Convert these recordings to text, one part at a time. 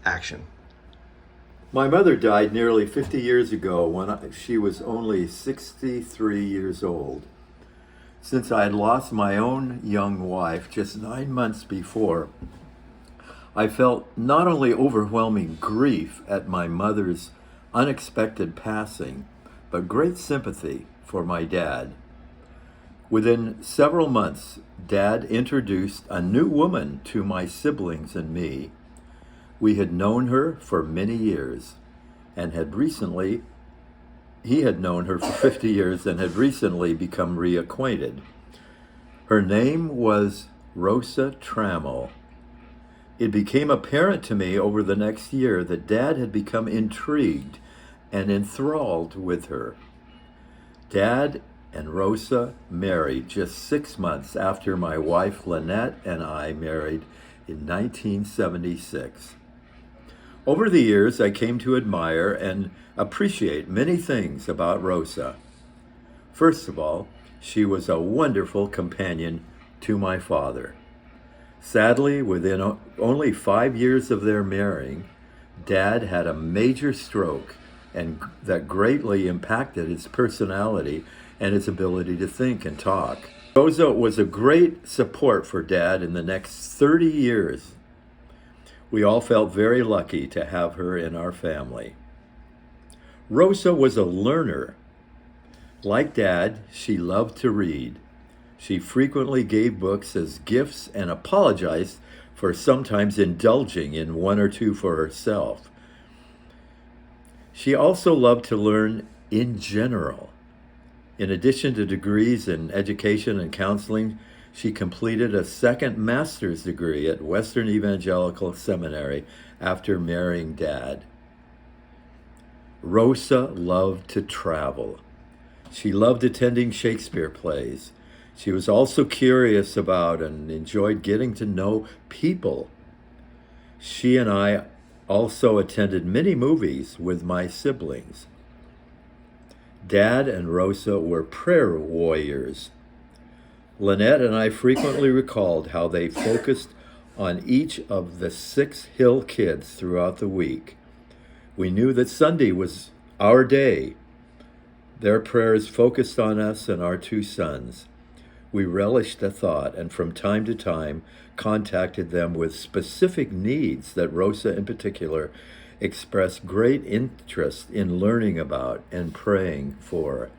action. My mother died nearly 50 years ago when she was only 63 years old. Since I had lost my own young wife just 9 months before, I felt not only overwhelming grief at my mother's unexpected passing, but great sympathy for my dad. Within several months, Dad introduced a new woman to my siblings and me. We had known her for many years and he had known her for 50 years and had recently become reacquainted. Her name was Rosa Trammell. It became apparent to me over the next year that Dad had become intrigued and enthralled with her. Dad and Rosa married just 6 months after my wife Lynette and I married in 1976. Over the years, I came to admire and appreciate many things about Rosa. First of all, she was a wonderful companion to my father. Sadly, within only 5 years of their marrying, Dad had a major stroke and that greatly impacted his personality and his ability to think and talk. Rosa was a great support for Dad in the next 30 years. We all felt very lucky to have her in our family. Rosa was a learner. Like Dad, she loved to read. She frequently gave books as gifts and apologized for sometimes indulging in one or two for herself. She also loved to learn in general. In addition to degrees in education and counseling, she completed a second master's degree at Western Evangelical Seminary after marrying Dad. Rosa loved to travel. She loved attending Shakespeare plays. She was also curious about and enjoyed getting to know people. She and I also attended many movies with my siblings. Dad and Rosa were prayer warriors. Lynette and I frequently recalled how they focused on each of the 6 Hill kids throughout the week. We knew that Sunday was our day. Their prayers focused on us and our 2 sons. We relished the thought and from time to time contacted them with specific needs that Rosa in particular expressed great interest in learning about and praying for.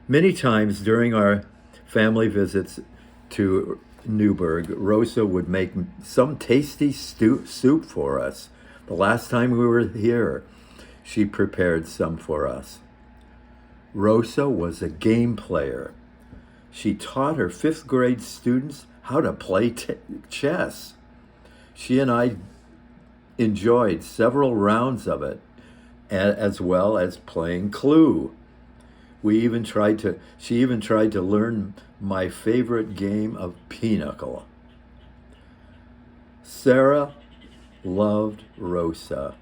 Many times during our family visits to Newburgh, Rosa would make some tasty soup for us. The last time we were here, she prepared some for us. Rosa was a game player. She taught her 5th grade students how to play chess. She and I enjoyed several rounds of it, as well as playing Clue. She even tried to learn my favorite game of Pinochle. Sarah loved Rosa.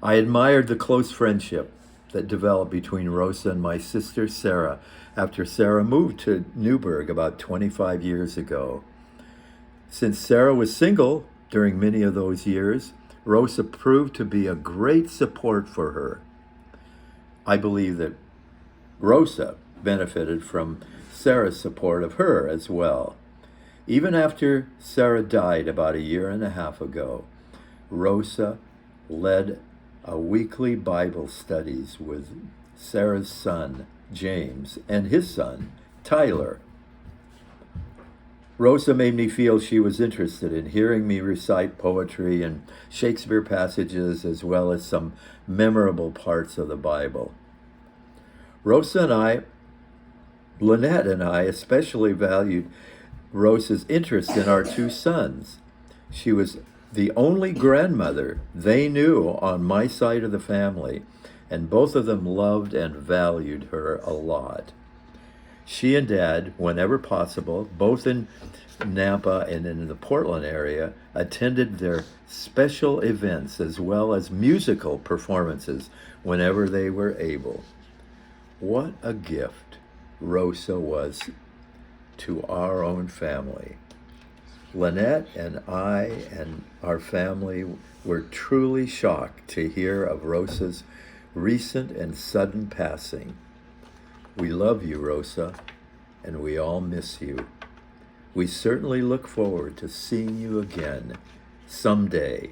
I admired the close friendship that developed between Rosa and my sister Sarah after Sarah moved to Newburgh about 25 years ago. Since Sarah was single during many of those years, Rosa proved to be a great support for her. I believe that Rosa benefited from Sarah's support of her as well. Even after Sarah died about a year and a half ago, Rosa led a weekly Bible studies with Sarah's son, James, and his son, Tyler. Rosa made me feel she was interested in hearing me recite poetry and Shakespeare passages as well as some memorable parts of the Bible. Rosa and I, Lynette and I, especially valued Rosa's interest in our 2 sons. She was the only grandmother they knew on my side of the family, and both of them loved and valued her a lot. She and Dad, whenever possible, both in Nampa and in the Portland area, attended their special events as well as musical performances whenever they were able. What a gift Rosa was to our own family. Lynette and I and our family were truly shocked to hear of Rosa's recent and sudden passing. We love you, Rosa, and we all miss you. We certainly look forward to seeing you again someday